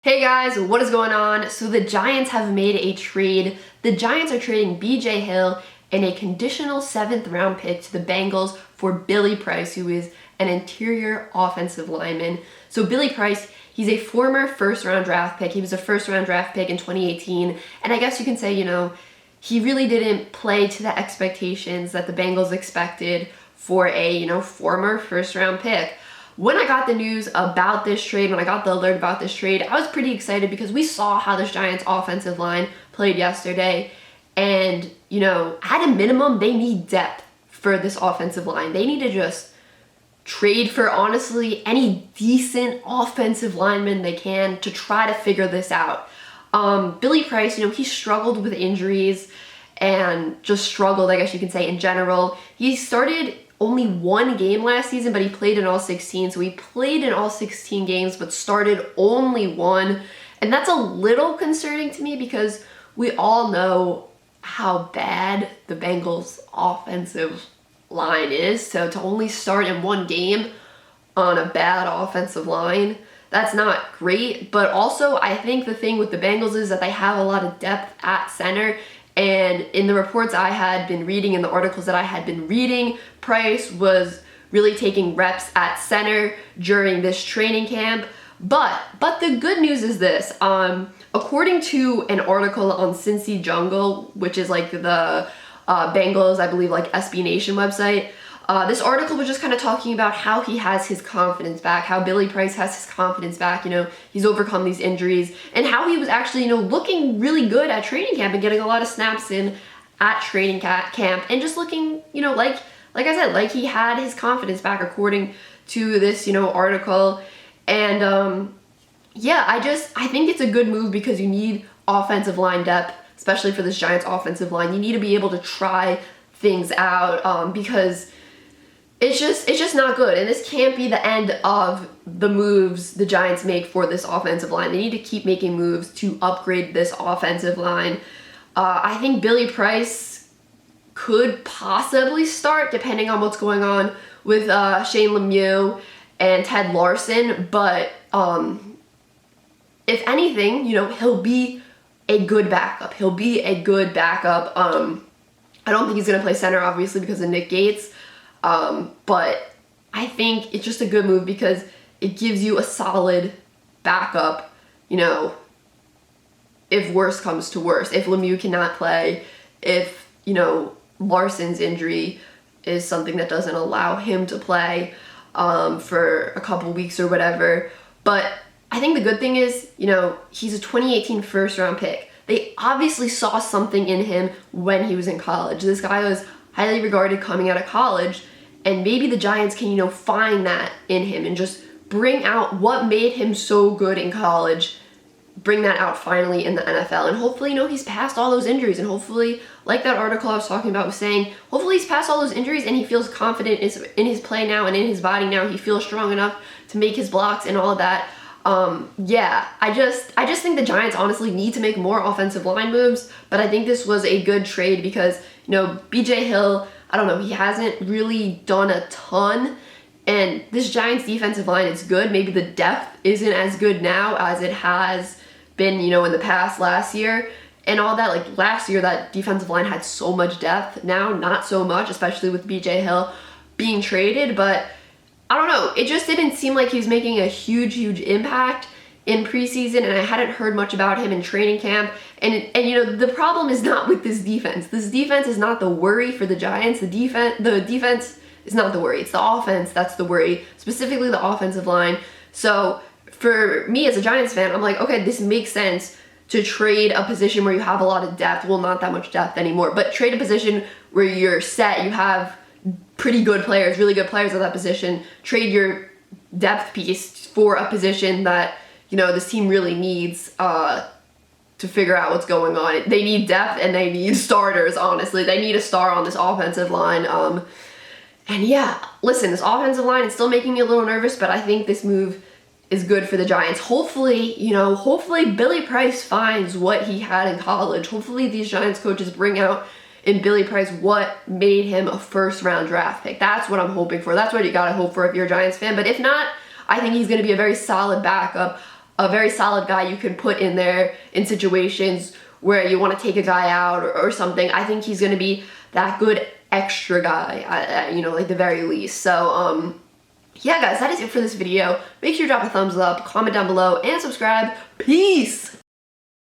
Hey guys, what is going on? So the Giants have made a trade. The Giants are trading BJ Hill and a conditional 7th round pick to the Bengals for Billy Price, who is an interior offensive lineman. So Billy Price, he's a former first round draft pick. He was a first round draft pick in 2018. And I guess you can say, he really didn't play to the expectations that the Bengals expected for a, former first round pick. When I got the news about this trade, when I got the alert about this trade, I was pretty excited because we saw how this Giants offensive line played yesterday. And, at a minimum, they need depth for this offensive line. They need to just trade for, honestly, any decent offensive lineman they can to try to figure this out. Billy Price, he struggled with injuries and just struggled, I guess you can say, in general. He started only one game last season, but he played in all 16. So he played in all 16 games, but started only one. And that's a little concerning to me because we all know how bad the Bengals offensive line is. So to only start in one game on a bad offensive line, that's not great. But also, I think the thing with the Bengals is that they have a lot of depth at center. And in the reports I had been reading, in the articles that I had been reading, Price was really taking reps at center during this training camp. But the good news is this. According to an article on Cincy Jungle, which is like the Bengals, I believe, like SB Nation website, this article was just kind of talking about how he has his confidence back, how Billy Price has his confidence back, he's overcome these injuries, and how he was actually, looking really good at training camp and getting a lot of snaps in at training camp and just looking, like I said, like he had his confidence back according to this, article. And I think it's a good move because you need offensive line depth, especially for this Giants offensive line. You need to be able to try things out because it's just not good. And this can't be the end of the moves the Giants make for this offensive line. They need to keep making moves to upgrade this offensive line. I think Billy Price could possibly start, depending on what's going on with Shane Lemieux and Ted Larson. But if anything, he'll be a good backup. He'll be a good backup. I don't think he's going to play center, obviously, because of Nick Gates. But I think it's just a good move because it gives you a solid backup, if worse comes to worse. If Lemieux cannot play, if, Larson's injury is something that doesn't allow him to play for a couple weeks or whatever. But I think the good thing is, he's a 2018 first round pick. They obviously saw something in him when he was in college. This guy was highly regarded coming out of college, and maybe the Giants can, find that in him and just bring out what made him so good in college, bring that out finally in the NFL. And hopefully, he's past all those injuries, and hopefully, like that article I was talking about was saying, hopefully he's past all those injuries and he feels confident in his play now and in his body now. He feels strong enough to make his blocks and all of that. I just think the Giants honestly need to make more offensive line moves, but I think this was a good trade because, BJ Hill, I don't know, he hasn't really done a ton, and this Giants defensive line is good. Maybe the depth isn't as good now as it has been, in the past last year and all that. Like last year, that defensive line had so much depth. Now, not so much, especially with BJ Hill being traded, but I don't know. It just didn't seem like he was making a huge impact in preseason, and I hadn't heard much about him in training camp. And the problem is not with this defense. This defense is not the worry for the Giants. The defense is not the worry. It's the offense that's the worry, specifically the offensive line. So for me as a Giants fan, I'm like, okay, this makes sense to trade a position where you have a lot of depth. Well, not that much depth anymore, but trade a position where you're set. You have pretty good players, really good players at that position. Trade your depth piece for a position that, this team really needs to figure out what's going on. They need depth and they need starters, honestly. They need a star on this offensive line. Listen, this offensive line is still making me a little nervous, but I think this move is good for the Giants. Hopefully, hopefully Billy Price finds what he had in college. Hopefully these Giants coaches bring out in Billy Price what made him a first-round draft pick. That's what I'm hoping for. That's what you gotta hope for if you're a Giants fan. But if not, I think he's gonna be a very solid backup a very solid guy you can put in there in situations where you want to take a guy out or something. I think he's going to be that good extra guy, you know, like the very least. So, yeah, guys, that is it for this video. Make sure you drop a thumbs up, comment down below, and subscribe. Peace!